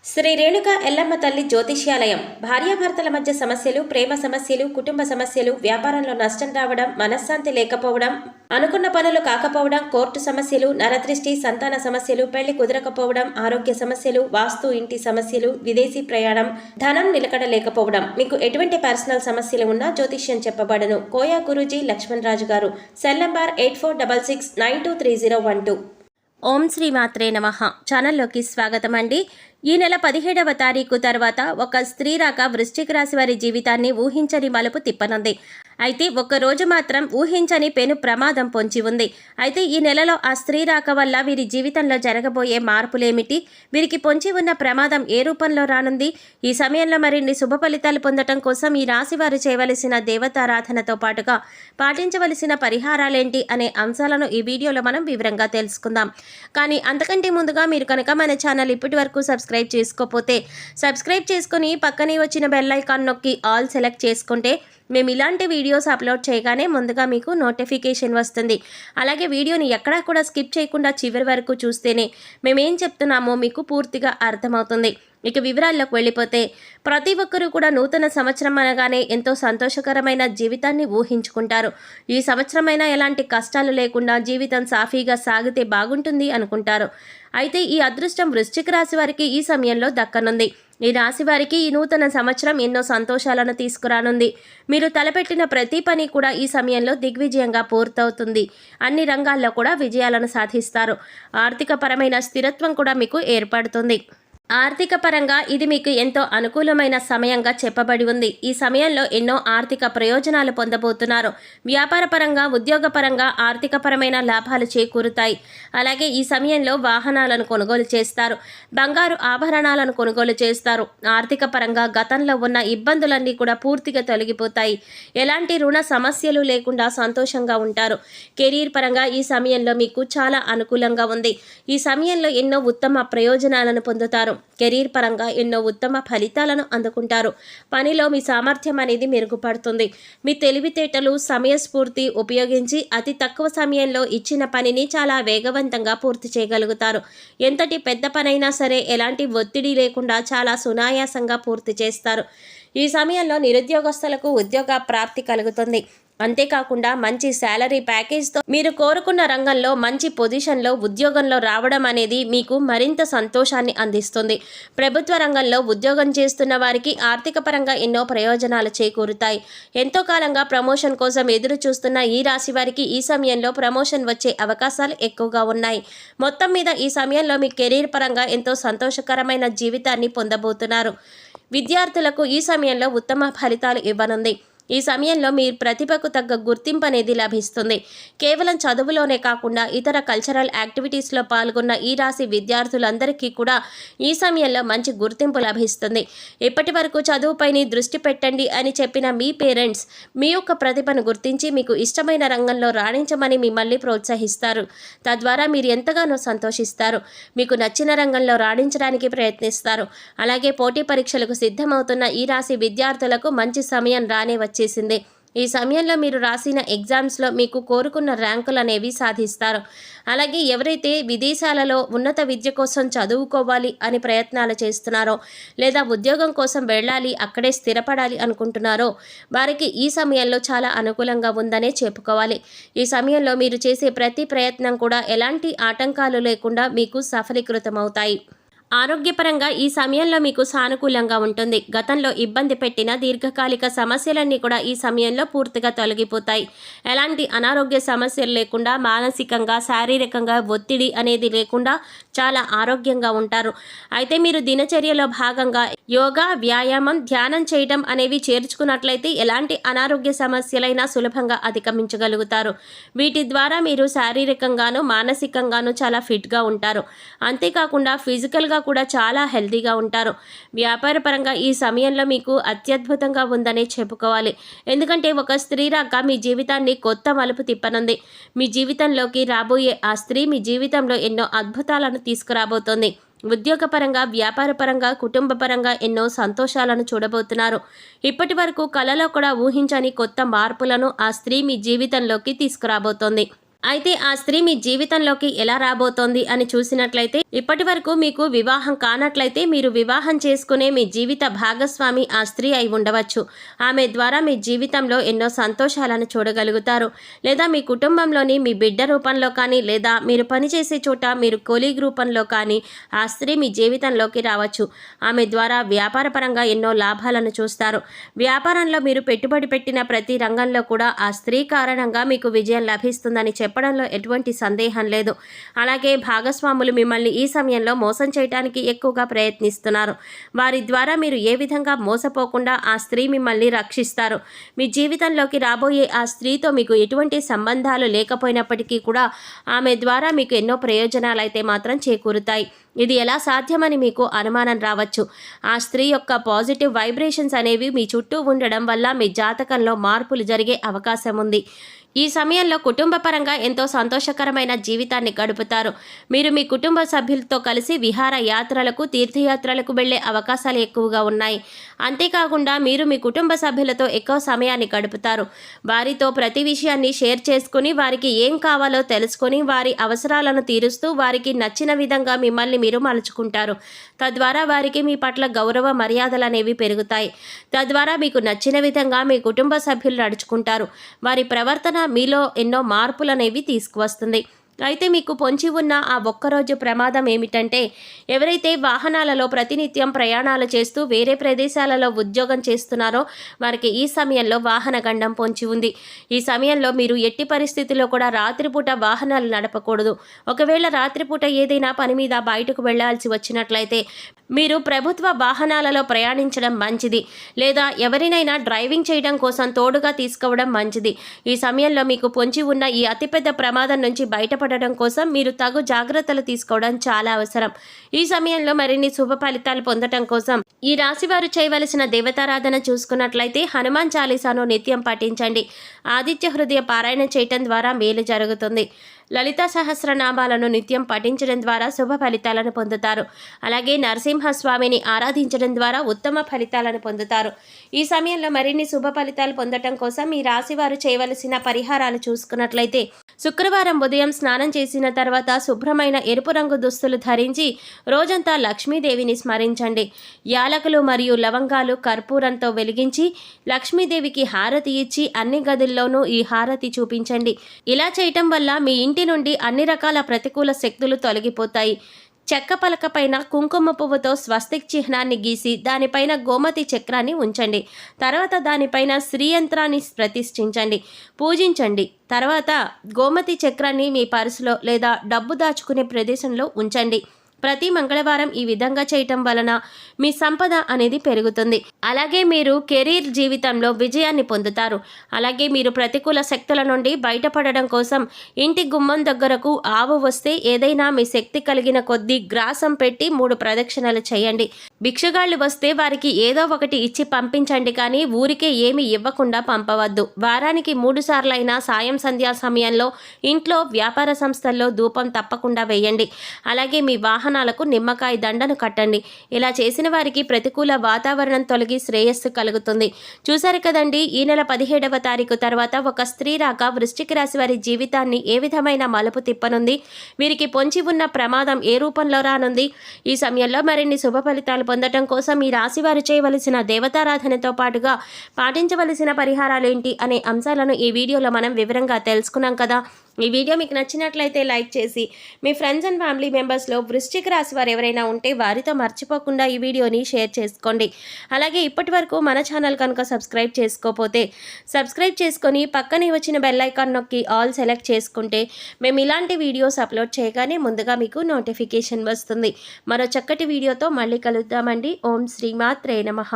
శ్రీ రేణుక ఎల్లమ్మ తల్లి జ్యోతిష్యాలయం భార్యాభర్తల మధ్య సమస్యలు, ప్రేమ సమస్యలు, కుటుంబ సమస్యలు, వ్యాపారంలో నష్టం రావడం, మనశ్శాంతి లేకపోవడం, అనుకున్న పనులు కాకపోవడం, కోర్టు సమస్యలు, నరదృష్టి, సంతాన సమస్యలు, పెళ్లి కుదరకపోవడం, ఆరోగ్య సమస్యలు, వాస్తు, ఇంటి సమస్యలు, విదేశీ ప్రయాణం, ధనం నిలకడ లేకపోవడం, మీకు ఎటువంటి పర్సనల్ సమస్యలు ఉన్నా జ్యోతిష్యం చెప్పబడను. కోయా గురూజీ లక్ష్మణ్ రాజు గారు. Cell number 8466923012. ఓం శ్రీ మాత్రే నమః. ఛానల్లోకి స్వాగతం అండి. ఈ నెల 17వ తారీఖు తర్వాత ఒక స్త్రీ రాక వృశ్చిక రాశి వారి జీవితాన్ని ఊహించని మలుపు తిప్పనుంది. అయితే ఒక్కరోజు మాత్రం ఊహించని పెను ప్రమాదం పొంచి ఉంది. అయితే ఈ నెలలో ఆ స్త్రీ రాక వల్ల వీరి జీవితంలో జరగబోయే మార్పులేమిటి, వీరికి పొంచి ఉన్న ప్రమాదం ఏ రూపంలో రానుంది, ఈ సమయంలో మరిన్ని శుభ ఫలితాలు పొందడం కోసం ఈ రాశి వారు చేయవలసిన దేవతారాధనతో పాటుగా పాటించవలసిన పరిహారాలేంటి అనే అంశాలను ఈ వీడియోలో మనం వివరంగా తెలుసుకుందాం. కానీ అంతకంటే ముందుగా మీరు కనుక మన ఛానల్ ఇప్పటి వరకు సబ్స్క్రైబ్ చేసుకోకపోతే సబ్స్క్రైబ్ చేసుకుని పక్కనే వచ్చిన బెల్ ఐకాన్ నొక్కి ఆల్ సెలెక్ట్ చేసుకుంటే మేము ఇలాంటి వీడియోస్ అప్లోడ్ చేయగానే ముందుగా మీకు నోటిఫికేషన్ వస్తుంది. అలాగే వీడియోని ఎక్కడా కూడా స్కిప్ చేయకుండా చివరి వరకు చూస్తేనే మేమేం చెప్తున్నామో మీకు పూర్తిగా అర్థమవుతుంది. ఇక వివరాల్లోకి వెళ్ళిపోతే, ప్రతి ఒక్కరూ కూడా నూతన సంవత్సరం అనగానే ఎంతో సంతోషకరమైన జీవితాన్ని ఊహించుకుంటారు. ఈ సంవత్సరమైనా ఎలాంటి కష్టాలు లేకుండా జీవితం సాఫీగా సాగితే బాగుంటుంది అనుకుంటారు. అయితే ఈ అదృష్టం వృశ్చిక రాశి వారికి ఈ సమయంలో దక్కనుంది. ఈ రాశి వారికి ఈ నూతన సంవత్సరం ఎన్నో సంతోషాలను తీసుకురానుంది. మీరు తలపెట్టిన ప్రతి పని కూడా ఈ సమయంలో దిగ్విజయంగా పూర్తవుతుంది. అన్ని రంగాల్లో కూడా విజయాలను సాధిస్తారు. ఆర్థిక పరమైన స్థిరత్వం కూడా మీకు ఏర్పడుతుంది. ఆర్థిక పరంగా ఇది మీకు ఎంతో అనుకూలమైన సమయంగా చెప్పబడి ఉంది. ఈ సమయంలో ఎన్నో ఆర్థిక ప్రయోజనాలు పొందబోతున్నారు. వ్యాపార పరంగా, ఉద్యోగపరంగా ఆర్థిక పరమైన లాభాలు చేకూరుతాయి. అలాగే ఈ సమయంలో వాహనాలను కొనుగోలు చేస్తారు, బంగారు ఆభరణాలను కొనుగోలు చేస్తారు. ఆర్థిక పరంగా గతంలో ఉన్న ఇబ్బందులన్నీ కూడా పూర్తిగా తొలగిపోతాయి. ఎలాంటి రుణ సమస్యలు లేకుండా సంతోషంగా ఉంటారు. కెరీర్ పరంగా ఈ సమయంలో మీకు చాలా అనుకూలంగా ఉంది. ఈ సమయంలో ఎన్నో ఉత్తమ ప్రయోజనాలను పొందుతారు. కెరీర్ పరంగా ఎన్నో ఉత్తమ ఫలితాలను అందుకుంటారు. పనిలో మీ సామర్థ్యం అనేది మెరుగుపడుతుంది. మీ తెలివితేటలు, సమయస్ఫూర్తి ఉపయోగించి అతి తక్కువ సమయంలో ఇచ్చిన పనిని చాలా వేగవంతంగా పూర్తి చేయగలుగుతారు. ఎంతటి పెద్ద పనైనా సరే ఎలాంటి ఒత్తిడి లేకుండా చాలా సునాయాసంగా పూర్తి చేస్తారు. ఈ సమయంలో నిరుద్యోగస్తులకు ఉద్యోగ ప్రాప్తి కలుగుతుంది. అంతేకాకుండా మంచి శాలరీ ప్యాకేజ్తో మీరు కోరుకున్న రంగంలో మంచి పొజిషన్లో ఉద్యోగంలో రావడం అనేది మీకు మరింత సంతోషాన్ని అందిస్తుంది. ప్రభుత్వ రంగంలో ఉద్యోగం చేస్తున్న వారికి ఆర్థిక పరంగా ఎన్నో ప్రయోజనాలు చేకూరుతాయి. ఎంతో కాలంగా ప్రమోషన్ కోసం ఎదురు చూస్తున్న ఈ రాశి వారికి ఈ సమయంలో ప్రమోషన్ వచ్చే అవకాశాలు ఎక్కువగా ఉన్నాయి. మొత్తం మీద ఈ సమయంలో మీ కెరీర్ పరంగా ఎంతో సంతోషకరమైన జీవితాన్ని పొందబోతున్నారు. విద్యార్థులకు ఈ సమయంలో ఉత్తమ ఫలితాలు ఇవ్వనుంది. ఈ సమయంలో మీ ప్రతిభకు తగ్గ గుర్తింపు అనేది లభిస్తుంది. కేవలం చదువులోనే కాకుండా ఇతర కల్చరల్ యాక్టివిటీస్లో పాల్గొన్న ఈ రాశి విద్యార్థులందరికీ కూడా ఈ సమయంలో మంచి గుర్తింపు లభిస్తుంది. ఇప్పటి వరకు చదువుపైన దృష్టి పెట్టండి అని చెప్పిన మీ పేరెంట్స్ మీ యొక్క ప్రతిభను గుర్తించి మీకు ఇష్టమైన రంగంలో రాణించమని మిమ్మల్ని ప్రోత్సహిస్తారు. తద్వారా మీరు ఎంతగానో సంతోషిస్తారు. మీకు నచ్చిన రంగంలో రాణించడానికి ప్రయత్నిస్తారు. అలాగే పోటీ పరీక్షలకు సిద్ధమవుతున్న ఈ రాశి విద్యార్థులకు మంచి సమయం రానే వచ్చేసింది. ఈ సమయంలో మీరు రాసిన ఎగ్జామ్స్లో మీకు కోరుకున్న ర్యాంకులు అనేవి సాధిస్తారు. అలాగే ఎవరైతే విదేశాలలో ఉన్నత విద్య కోసం చదువుకోవాలి అని ప్రయత్నాలు చేస్తున్నారో, లేదా ఉద్యోగం కోసం వెళ్ళాలి, అక్కడే స్థిరపడాలి అనుకుంటున్నారో వారికి ఈ సమయంలో చాలా అనుకూలంగా ఉందనే చెప్పుకోవాలి. ఈ సమయంలో మీరు చేసే ప్రతి ప్రయత్నం కూడా ఎలాంటి ఆటంకాలు లేకుండా మీకు సఫలీకృతమవుతాయి. ఆరోగ్యపరంగా ఈ సమయంలో మీకు సానుకూలంగా ఉంటుంది. గతంలో ఇబ్బంది పెట్టిన దీర్ఘకాలిక సమస్యలన్నీ కూడా ఈ సమయంలో పూర్తిగా తొలగిపోతాయి. ఎలాంటి అనారోగ్య సమస్యలు లేకుండా, మానసికంగా, శారీరకంగా ఒత్తిడి అనేది లేకుండా చాలా ఆరోగ్యంగా ఉంటారు. అయితే మీరు దినచర్యలో భాగంగా యోగా, వ్యాయామం, ధ్యానం చేయడం అనేవి చేర్చుకున్నట్లయితే ఎలాంటి అనారోగ్య సమస్యలైనా సులభంగా అధిగమించగలుగుతారు. వీటి ద్వారా మీరు శారీరకంగాను, మానసికంగాను చాలా ఫిట్గా ఉంటారు. అంతేకాకుండా ఫిజికల్గా కూడా చాలా హెల్తీగా ఉంటారు. వ్యాపార పరంగా ఈ సమయంలో మీకు అత్యద్భుతంగా ఉందనే చెప్పుకోవాలి. ఎందుకంటే ఒక స్త్రీ రాక మీ జీవితాన్ని కొత్త మలుపు తిప్పనుంది. మీ జీవితంలోకి రాబోయే ఆ స్త్రీ మీ జీవితంలో ఎన్నో అద్భుతాలను తీసుకురాబోతోంది. ఉద్యోగపరంగా, వ్యాపారపరంగా, కుటుంబపరంగా ఎన్నో సంతోషాలను చూడబోతున్నారు. ఇప్పటి వరకు కలలో కూడా ఊహించని కొత్త మార్పులను ఆ స్త్రీ మీ జీవితంలోకి తీసుకురాబోతోంది. అయితే ఆ స్త్రీ మీ జీవితంలోకి ఎలా రాబోతోంది అని చూసినట్లయితే ఇప్పటి వరకు మీకు వివాహం కానట్లయితే మీరు వివాహం చేసుకునే మీ జీవిత భాగస్వామి ఆ స్త్రీ అయి ఉండవచ్చు. ఆమె ద్వారా మీ జీవితంలో ఎన్నో సంతోషాలను చూడగలుగుతారు. లేదా మీ కుటుంబంలోని మీ బిడ్డ రూపంలో కానీ లేదా మీరు పనిచేసే చోట మీరు కొలీగ్ రూపంలో కానీ ఆ స్త్రీ మీ జీవితంలోకి రావచ్చు. ఆమె ద్వారా వ్యాపారపరంగా ఎన్నో లాభాలను చూస్తారు. వ్యాపారంలో మీరు పెట్టుబడి పెట్టిన ప్రతి రంగంలో కూడా ఆ స్త్రీ కారణంగా మీకు విజయం లభిస్తుందని చెప్పడంలో ఎటువంటి సందేహం లేదు. అలాగే భాగస్వాములు మిమ్మల్ని ఈ సమయంలో మోసం చేయడానికి ఎక్కువగా ప్రయత్నిస్తున్నారు. వారి ద్వారా మీరు ఏ విధంగా మోసపోకుండా ఆ స్త్రీ మిమ్మల్ని రక్షిస్తారు. మీ జీవితంలోకి రాబోయే ఆ స్త్రీతో మీకు ఎటువంటి సంబంధాలు లేకపోయినప్పటికీ కూడా ఆమె ద్వారా మీకు ఎన్నో ప్రయోజనాలు అయితే మాత్రం చేకూరుతాయి. ఇది ఎలా సాధ్యమని మీకు అనుమానం రావచ్చు. ఆ స్త్రీ యొక్క పాజిటివ్ వైబ్రేషన్స్ అనేవి మీ చుట్టూ ఉండడం వల్ల మీ జాతకంలో మార్పులు జరిగే అవకాశం ఉంది. ఈ సమయంలో కుటుంబ పరంగా ఎంతో సంతోషకరమైన జీవితాన్ని గడుపుతారు. మీరు మీ కుటుంబ సభ్యులతో కలిసి విహార యాత్రలకు తీర్థయాత్రలకు వెళ్లే అవకాశాలు ఎక్కువగా ఉన్నాయి. అంతేకాకుండా మీరు మీ కుటుంబ సభ్యులతో ఎక్కువ సమయాన్ని గడుపుతారు. వారితో ప్రతి విషయాన్ని షేర్ చేసుకుని వారికి ఏం కావాలో తెలుసుకొని వారి అవసరాలను తీరుస్తూ వారికి నచ్చిన విధంగా మిమ్మల్ని మీరు మలుచుకుంటారు. తద్వారా వారికి మీ పట్ల గౌరవ మర్యాదలు అనేవి పెరుగుతాయి. తద్వారా మీకు నచ్చిన విధంగా మీ కుటుంబ సభ్యులు నడుచుకుంటారు. వారి ప్రవర్తన మీలో ఎన్నో మార్పులనేవి తీసుకువస్తుంది. అయితే మీకు పొంచి ఉన్న ఆ ఒక్కరోజు ప్రమాదం ఏమిటంటే ఎవరైతే వాహనాలలో ప్రతినిత్యం ప్రయాణాలు చేస్తూ వేరే ప్రదేశాలలో ఉద్యోగం చేస్తున్నారో వారికి ఈ సమయంలో వాహన గండం పొంచి ఉంది. ఈ సమయంలో మీరు ఎట్టి పరిస్థితుల్లో కూడా రాత్రిపూట వాహనాలు నడపకూడదు. ఒకవేళ రాత్రిపూట ఏదైనా పని మీద బయటకు వెళ్లాల్సి వచ్చినట్లయితే మీరు ప్రభుత్వ వాహనాలలో ప్రయాణించడం మంచిది. లేదా ఎవరినైనా డ్రైవింగ్ చేయడం కోసం తోడుగా తీసుకోవడం మంచిది. ఈ సమయంలో మీకు పొంచి ఉన్న ఈ అతిపెద్ద ప్రమాదం నుంచి బయటపడడం కోసం మీరు తగు జాగ్రత్తలు తీసుకోవడం చాలా అవసరం. ఈ సమయంలో మరిన్ని శుభ ఫలితాలు పొందడం కోసం ఈ రాశి వారు చేయవలసిన దేవతారాధన చూసుకున్నట్లయితే హనుమాన్ చాలీసాను నిత్యం పఠించండి. ఆదిత్య హృదయ పారాయణ చేయటం ద్వారా మేలు జరుగుతుంది. లలితా సహస్రనామాలను నిత్యం పఠించడం ద్వారా శుభ ఫలితాలను పొందుతారు. అలాగే నరసింహస్వామిని ఆరాధించడం ద్వారా ఉత్తమ ఫలితాలను పొందుతారు. ఈ సమయంలో మరిన్ని శుభ ఫలితాలు పొందడం కోసం ఈ రాశి వారు చేయవలసిన పరిహారాలు చూసుకున్నట్లయితే శుక్రవారం ఉదయం స్నానం చేసిన తర్వాత శుభ్రమైన ఎరుపు రంగు దుస్తులు ధరించి రోజంతా లక్ష్మీదేవిని స్మరించండి. యాలకులు మరియు లవంగాలు కర్పూరంతో వెలిగించి లక్ష్మీదేవికి హారతి ఇచ్చి అన్ని గదుల్లోనూ ఈ హారతి చూపించండి. ఇలా చేయటం వల్ల మీ ఇంటి నుండి అన్ని రకాల ప్రతికూల శక్తులు తొలగిపోతాయి. చెక్క పలక పైన కుంకుమ పువ్వుతో స్వస్తిక్ చిహ్నాన్ని గీసి దానిపైన గోమతి చక్రాన్ని ఉంచండి. తర్వాత దానిపైన శ్రీయంత్రాన్ని ప్రతిష్ఠించండి, పూజించండి. తర్వాత గోమతి చక్రాన్ని మీ పర్సులో లేదా డబ్బు దాచుకునే ప్రదేశంలో ఉంచండి. ప్రతి మంగళవారం ఈ విధంగా చేయటం వలన మీ సంపద అనేది పెరుగుతుంది. అలాగే మీరు కెరీర్ జీవితంలో విజయాన్ని పొందుతారు. అలాగే మీరు ప్రతికూల శక్తుల నుండి బయటపడడం కోసం ఇంటి గుమ్మం దగ్గరకు ఆవు వస్తే ఏదైనా మీ శక్తి కలిగిన కొద్దీ గ్రాసం పెట్టి 3 ప్రదక్షిణలు చేయండి. భిక్షగాళ్ళు వస్తే వారికి ఏదో ఒకటి ఇచ్చి పంపించండి, కానీ ఊరికే ఏమి ఇవ్వకుండా పంపవద్దు. వారానికి 3 సార్లైనా సాయం సంధ్యా సమయంలో ఇంట్లో వ్యాపార సంస్థల్లో ధూపం తప్పకుండా వేయండి. అలాగే మీ వాహనాలకు నిమ్మకాయ దండను కట్టండి. ఇలా చేసిన వారికి ప్రతికూల వాతావరణం తొలగి శ్రేయస్సు కలుగుతుంది. చూశారు కదండి, ఈ నెల 17వ తారీఖు తర్వాత ఒక స్త్రీ రాక వృశ్చిక రాశి వారి జీవితాన్ని ఏ విధమైన మలుపు తిప్పనుంది, వీరికి పొంచి ఉన్న ప్రమాదం ఏ రూపంలో రానుంది, ఈ సమయంలో మరిన్ని శుభ ఫలితాలు పొందడం కోసం ఈ రాశి వారు చేయవలసిన దేవతారాధనతో పాటుగా పాటించవలసిన పరిహారాలు ఏంటి అనే అంశాలను ఈ వీడియోలో మనం వివరంగా తెలుసుకున్నాం కదా. ఈ వీడియో మీకు నచ్చినట్లయితే లైక్ చేసి మీ ఫ్రెండ్స్ అండ్ ఫ్యామిలీ మెంబర్స్లో వృశ్చిక రాశి వారు ఎవరైనా ఉంటే వారితో మర్చిపోకుండా ఈ వీడియోని షేర్ చేసుకోండి. అలాగే ఇప్పటి వరకు మన ఛానల్ కనుక సబ్స్క్రైబ్ చేసుకోకపోతే సబ్స్క్రైబ్ చేసుకొని పక్కనే వచ్చిన బెల్ ఐకాన్ నొక్కి ఆల్ సెలెక్ట్ చేసుకుంటే మేము ఇలాంటి వీడియోస్ అప్లోడ్ చేయగానే ముందుగా మీకు నోటిఫికేషన్ వస్తుంది. మరో చక్కటి వీడియోతో మళ్ళీ కలుద్దామండి. ఓం శ్రీమాత్రే నమః.